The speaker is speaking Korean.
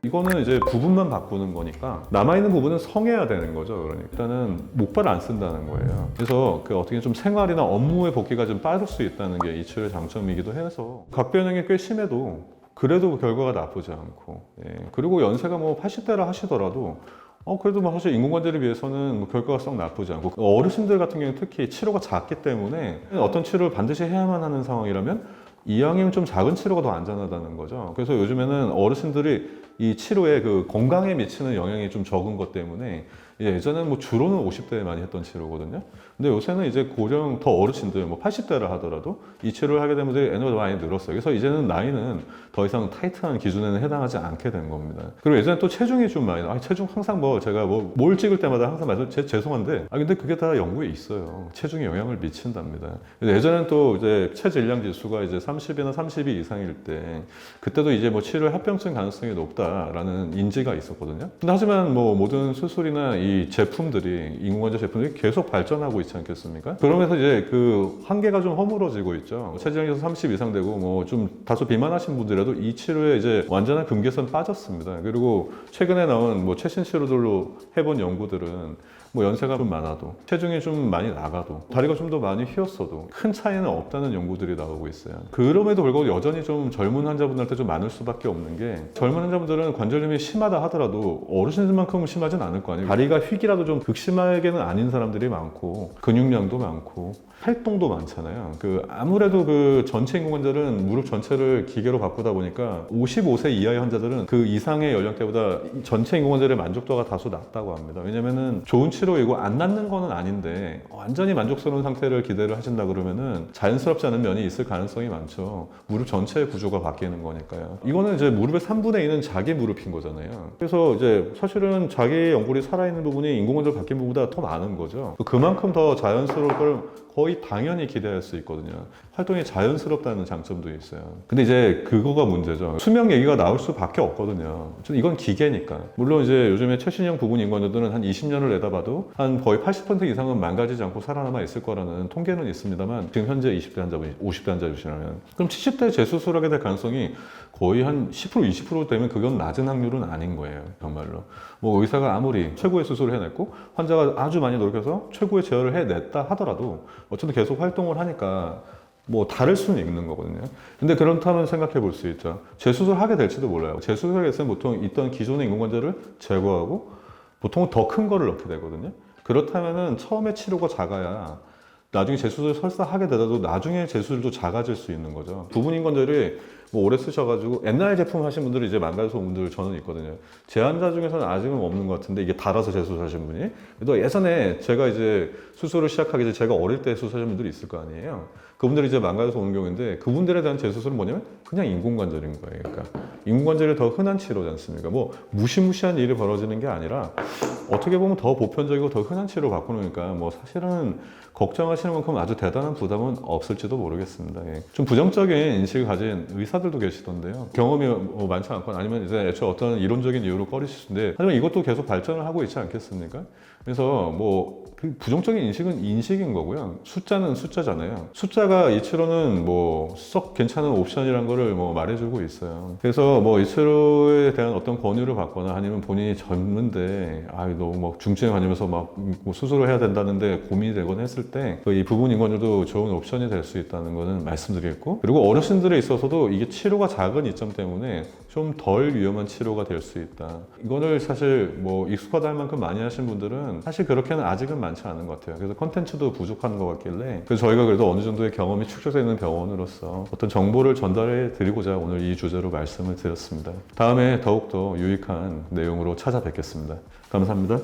이거는 이제 부분만 바꾸는 거니까 남아있는 부분은 성해야 되는 거죠. 그러니까 일단은 목발을 안 쓴다는 거예요. 그래서 그 어떻게 좀 생활이나 업무의 복귀가 좀 빠를 수 있다는 게 이 치료의 장점이기도 해서 각 변형이 꽤 심해도 그래도 결과가 나쁘지 않고, 예. 그리고 연세가 뭐 80대라 하시더라도 그래도 뭐 사실 인공관절에 비해서는 뭐 결과가 썩 나쁘지 않고, 어르신들 같은 경우는 특히 치료가 작기 때문에 어떤 치료를 반드시 해야만 하는 상황이라면 이왕이면 좀 작은 치료가 더 안전하다는 거죠. 그래서 요즘에는 어르신들이 이 치료에 그 건강에 미치는 영향이 좀 적은 것 때문에 예전에는 뭐 주로는 50대에 많이 했던 치료거든요. 근데 요새는 이제 고령 더 어르신들 뭐 80대라 하더라도 이 치료를 하게 되면 에너지가 많이 늘었어요. 그래서 이제는 나이는 더 이상 타이트한 기준에는 해당하지 않게 된 겁니다. 그리고 예전에 또 체중이 좀 많이 체중 항상 뭐 제가 뭐 뭘 찍을 때마다 항상 말씀 죄송한데 근데 그게 다 연구에 있어요. 체중에 영향을 미친답니다. 예전에는 또 이제 체질량 지수가 이제 30이나 32 이상일 때 그때도 이제 뭐 치료의 합병증 가능성이 높다라는 인지가 있었거든요. 근데 하지만 뭐 모든 수술이나 이 제품들이 인공관절 제품들이 계속 발전하고 있지 않겠습니까? 그러면서 이제 그 한계가 좀 허물어지고 있죠. 체질량에서 30 이상 되고 뭐 좀 다소 비만하신 분들이라도 이 치료에 이제 완전한 금계선 빠졌습니다. 그리고 최근에 나온 뭐 최신 치료들로 해본 연구들은 뭐 연세가 좀 많아도 체중이 좀 많이 나가도 다리가 좀 더 많이 휘었어도 큰 차이는 없다는 연구들이 나오고 있어요. 그럼에도 불구하고 여전히 좀 젊은 환자분들한테 좀 많을 수밖에 없는 게, 젊은 환자분들은 관절염이 심하다 하더라도 어르신들만큼은 심하진 않을 거 아니에요. 다리가 휘기라도 좀 극심하게는 아닌 사람들이 많고 근육량도 많고 활동도 많잖아요. 아무래도 그 전체 인공관절은 무릎 전체를 기계로 바꾸다 보니까 55세 이하의 환자들은 그 이상의 연령대보다 전체 인공관절의 만족도가 다소 낮다고 합니다. 왜냐면은 좋은 치료이고 안 낫는 거는 아닌데 완전히 만족스러운 상태를 기대를 하신다 그러면은 자연스럽지 않은 면이 있을 가능성이 많죠. 무릎 전체의 구조가 바뀌는 거니까요. 이거는 이제 무릎의 3분의 2는 자기 무릎인 거잖아요. 그래서 이제 사실은 자기 연골이 살아있는 부분이 인공관절 바뀐 부분보다 더 많은 거죠. 그만큼 더 자연스러울 걸 거의 당연히 기대할 수 있거든요. 활동이 자연스럽다는 장점도 있어요. 근데 이제 그거가 문제죠. 수명 얘기가 나올 수밖에 없거든요. 이건 기계니까. 물론 이제 요즘에 최신형 부분 인공관절들은 한 20년을 내다봐도 한 거의 80% 이상은 망가지지 않고 살아남아 있을 거라는 통계는 있습니다만, 지금 현재 20대 환자분, 50대 환자이시라면 그럼 70대 재수술하게 될 가능성이 거의 한 10% 20% 되면 그건 낮은 확률은 아닌 거예요. 정말로. 뭐 의사가 아무리 최고의 수술을 해냈고 환자가 아주 많이 노력해서 최고의 제어를 해냈다 하더라도 어쨌든 계속 활동을 하니까 뭐 다를 수는 있는 거거든요. 근데 그렇다면 생각해 볼 수 있죠. 재수술을 하게 될지도 몰라요. 재수술을 했으면 보통 있던 기존의 인공관절을 제거하고 보통 더 큰 거를 넣게 되거든요. 그렇다면은 처음에 치료가 작아야 나중에 재수술 설사 하게 되더라도 나중에 재수술도 작아질 수 있는 거죠. 부분 인공관절이 뭐 오래 쓰셔가지고 옛날 제품 하신 분들이 이제 망가져서 온 분들 저는 있거든요. 제 환자 중에서는 아직은 없는 것 같은데, 이게 달아서 재수술 하신 분이. 그래도 예전에 제가 이제 수술을 시작하기 전에 제가 어릴 때 수술하신 분들이 있을 거 아니에요. 그분들이 이제 망가져서 오는 경우인데, 그분들에 대한 재수술은 뭐냐면 그냥 인공관절인 거예요. 그러니까 인공관절이 더 흔한 치료지 않습니까? 뭐 무시무시한 일이 벌어지는 게 아니라 어떻게 보면 더 보편적이고 더 흔한 치료로 바꾸니까 뭐 사실은 걱정하시는 만큼 아주 대단한 부담은 없을지도 모르겠습니다. 예. 좀 부정적인 인식을 가진 의사들도 계시던데요. 경험이 많지 않거나 아니면 이제 애초에 어떤 이론적인 이유로 꺼리실 텐데, 하지만 이것도 계속 발전을 하고 있지 않겠습니까? 그래서 뭐 그 부정적인 인식은 인식인 거고요. 숫자는 숫자잖아요. 숫자가 이 치료는 뭐 썩 괜찮은 옵션이란 거를 뭐 말해주고 있어요. 그래서 뭐 이 치료에 대한 어떤 권유를 받거나 아니면 본인이 젊은데 너무 막 중증에 다니면서 막 뭐 수술을 해야 된다는데 고민이 되거나 했을 때 이 부분 인공관절도 좋은 옵션이 될 수 있다는 거는 말씀드리겠고, 그리고 어르신들에 있어서도 이게 치료가 작은 이점 때문에 좀 덜 위험한 치료가 될 수 있다. 이거를 사실 뭐 익숙하다 할 만큼 많이 하신 분들은 사실 그렇게는 아직은 많지 않은 것 같아요. 그래서 컨텐츠도 부족한 것 같길래, 그래서 저희가 그래도 어느 정도의 경험이 축적되어 있는 병원으로서 어떤 정보를 전달해 드리고자 오늘 이 주제로 말씀을 드렸습니다. 다음에 더욱더 유익한 내용으로 찾아뵙겠습니다. 감사합니다.